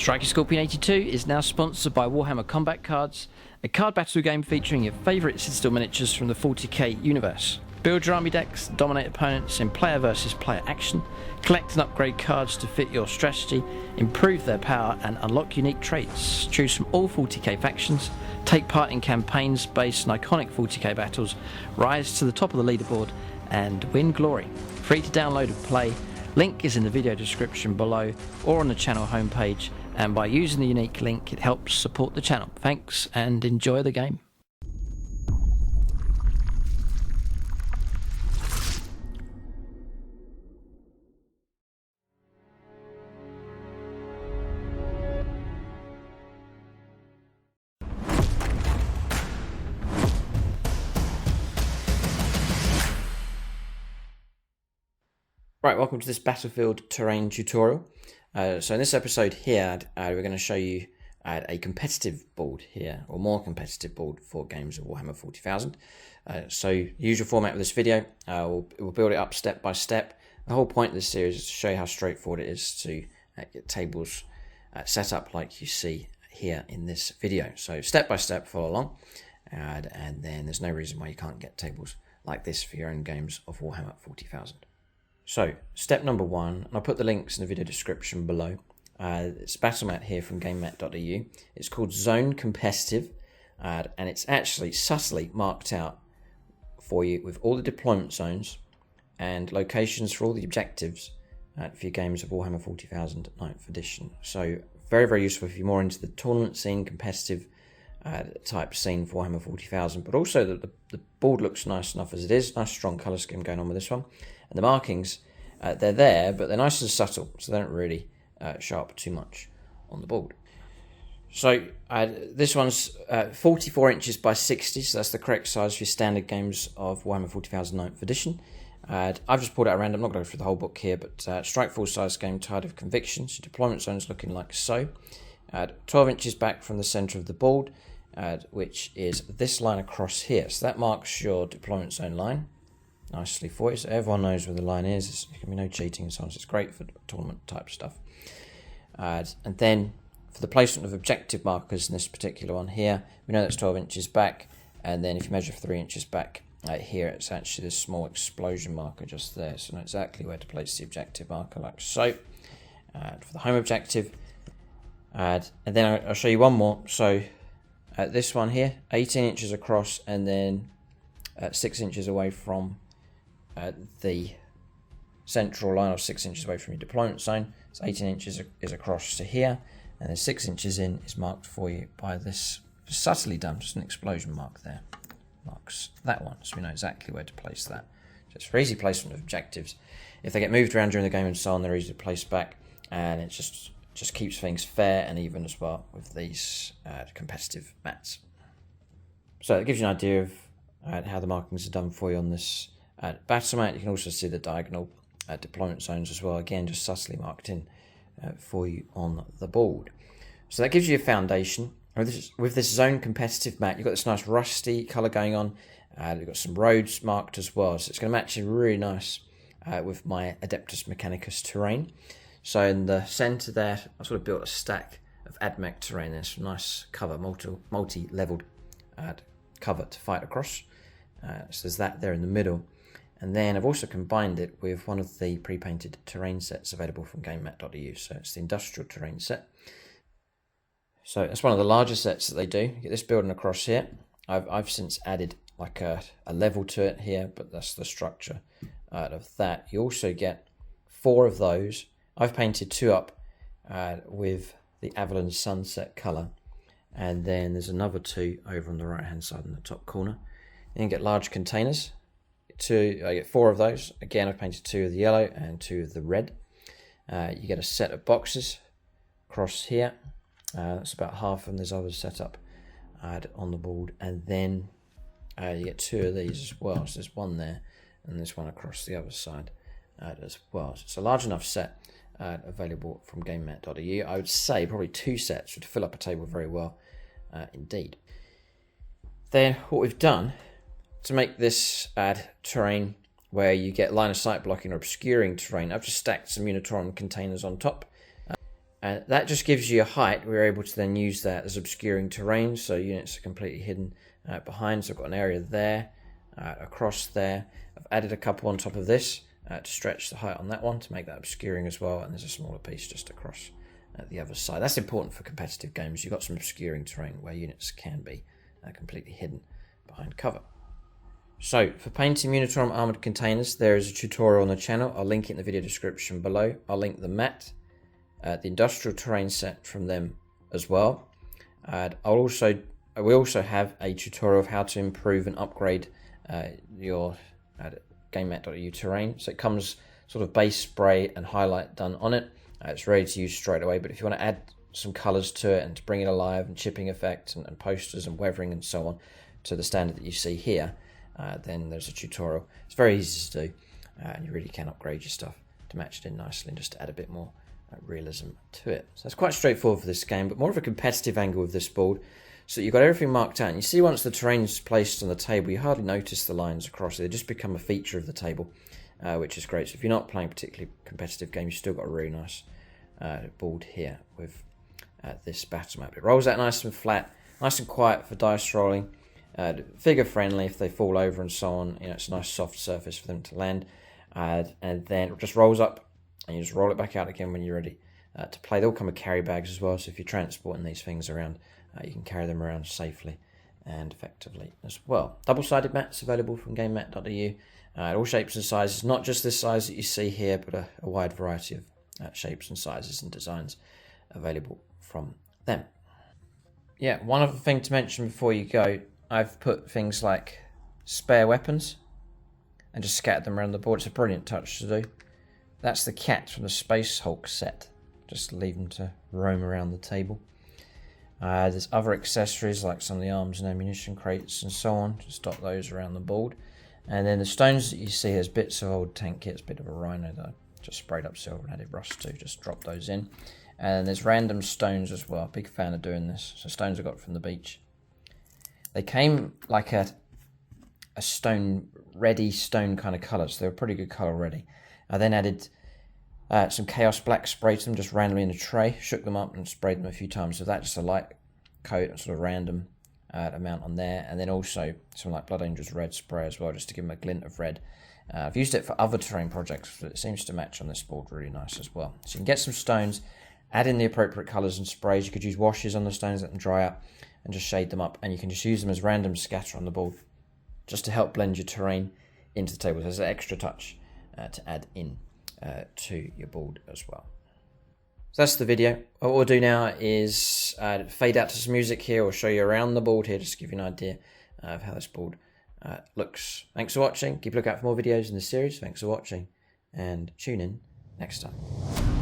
Striker Scorpion 82 is now sponsored by Warhammer Combat Cards, a card battle game featuring your favourite Citadel miniatures from the 40k universe. Build your army decks, dominate opponents in player versus player action, collect and upgrade cards to fit your strategy, improve their power and unlock unique traits. Choose from all 40k factions, take part in campaigns based on iconic 40k battles, rise to the top of the leaderboard and win glory. Free to download and play. Link is in the video description below or on the channel homepage, and by using the unique link it helps support the channel. Thanks and enjoy the game. Right, welcome to this battlefield terrain tutorial. So in this episode here, we're going to show you a competitive board here, or more competitive board for games of Warhammer 40,000. So usual format of this video, we'll build it up step by step. The whole point of this series is to show you how straightforward it is to get tables set up like you see here in this video. So step by step, follow along, and then there's no reason why you can't get tables like this for your own games of Warhammer 40,000. So, step number one, and I'll put the links in the video description below. It's a battle mat here from gamemat.eu. It's called Zone Competitive, and it's actually subtly marked out for you with all the deployment zones and locations for all the objectives for your games of Warhammer 40,000 9th edition. So, very, very useful if you're more into the tournament scene, competitive type scene for Warhammer 40,000, but also the board looks nice enough as it is. Nice strong colour scheme going on with this one. And the markings, they're there, but they're nice and subtle, so they don't really show up too much on the board. So this one's 44 inches by 60, so that's the correct size for your standard games of Warhammer 40,000 9th edition. I've just pulled out a random, I'm not going to go through the whole book here, but strike full size game, Tide of Conviction. So deployment zones looking like so. 12 inches back from the centre of the board, which is this line across here. So that marks your deployment zone line nicely for you, so everyone knows where the line is. There can be no cheating and so on, so it's great for tournament type stuff. And then for the placement of objective markers in this particular one here, we know that's 12 inches back, and then if you measure 3 inches back here, it's actually this small explosion marker just there, so know exactly where to place the objective marker like so. For the home objective, and then I'll show you one more. So this one here, 18 inches across, and then 6 inches away from the central line, or 6 inches away from your deployment zone. So 18 inches is across to here, and then 6 inches in is marked for you by this, subtly done, just an explosion mark there. Marks that one, so we know exactly where to place that. Just for easy placement of objectives. If they get moved around during the game and so on, they're easy to place back, and it just keeps things fair and even as well with these competitive mats. So it gives you an idea of how the markings are done for you on this battle mat. You can also see the diagonal deployment zones as well, again just subtly marked in for you on the board. So that gives you a foundation. With this zone competitive mat, you've got this nice rusty colour going on. You've got some roads marked as well, so it's going to match in really nice with my Adeptus Mechanicus terrain. So in the centre there, I sort of built a stack of AdMech terrain. There's some nice cover, multi-leveled cover to fight across. So there's that there in the middle. And then I've also combined it with one of the pre-painted terrain sets available from gamemat.eu. So it's the industrial terrain set. So it's one of the larger sets that they do. You get this building across here. I've since added like a level to it here, but that's the structure of that. You also get 4 of those. I've painted 2 up with the Avalon Sunset colour. And then there's another 2 over on the right hand side in the top corner. You can get large containers. I get 4 of those. Again, I've painted 2 of the yellow and 2 of the red. You get a set of boxes across here. That's about half, and there's others set up on the board. And then you get 2 of these as well. So there's one there, and there's one across the other side as well. So it's a large enough set available from gamemat.eu. I would say probably 2 sets would fill up a table very well indeed. Then what we've done to make this terrain where you get line of sight blocking or obscuring terrain, I've just stacked some Munitorum containers on top. That just gives you a height. We're able to then use that as obscuring terrain, so units are completely hidden behind. So I've got an area there, across there. I've added a couple on top of this to stretch the height on that one to make that obscuring as well, and there's a smaller piece just across the other side. That's important for competitive games. You've got some obscuring terrain where units can be completely hidden behind cover. So for painting Munitorum armoured containers, there is a tutorial on the channel. I'll link it in the video description below. I'll link the mat, the industrial terrain set from them as well. We also have a tutorial of how to improve and upgrade your GameMat.eu terrain. So it comes sort of base spray and highlight done on it. It's ready to use straight away, but if you want to add some colours to it and to bring it alive and chipping effect and posters and weathering and so on to the standard that you see here, then there's a tutorial. It's very easy to do, and you really can upgrade your stuff to match it in nicely and just to add a bit more realism to it. So it's quite straightforward for this game, but more of a competitive angle with this board. So you've got everything marked out, and you see once the terrain's placed on the table, you hardly notice the lines across it. They just become a feature of the table, which is great. So if you're not playing a particularly competitive game, you've still got a really nice board here with this battle map. It rolls out nice and flat, nice and quiet for dice rolling. Figure friendly if they fall over and so on. It's a nice soft surface for them to land, and then it just rolls up and you just roll it back out again when you're ready to play. They all come with carry bags as well, so if you're transporting these things around, you can carry them around safely and effectively as well. Double-sided mats available from GameMat.eu, all shapes and sizes, not just this size that you see here, but a wide variety of shapes and sizes and designs available from them. Yeah, one other thing to mention before you go, I've put things like spare weapons and just scattered them around the board. It's a brilliant touch to do. That's the cat from the Space Hulk set. Just leave them to roam around the table. There's other accessories like some of the arms and ammunition crates and so on. Just dot those around the board. And then the stones that you see, there's bits of old tank kits, bit of a rhino that I just sprayed up silver and added rust to. Just drop those in. And there's random stones as well. Big fan of doing this. So stones I got from the beach. They came like a ready stone kind of colour, so they were pretty good colour already. I then added some Chaos Black, sprayed them just randomly in a tray, shook them up and sprayed them a few times. So that's just a light coat and sort of random amount on there. And then also some like Blood Angels Red spray as well, just to give them a glint of red. I've used it for other terrain projects, but it seems to match on this board really nice as well. So you can get some stones, add in the appropriate colours and sprays. You could use washes on the stones, let them dry out, and just shade them up, and you can just use them as random scatter on the board just to help blend your terrain into the table. So there's an extra touch to add in to your board as well. So that's the video. What we'll do now is fade out to some music here, or show you around the board here, just to give you an idea of how this board looks. Thanks for watching. Keep a lookout for more videos in this series. Thanks for watching, and tune in next time.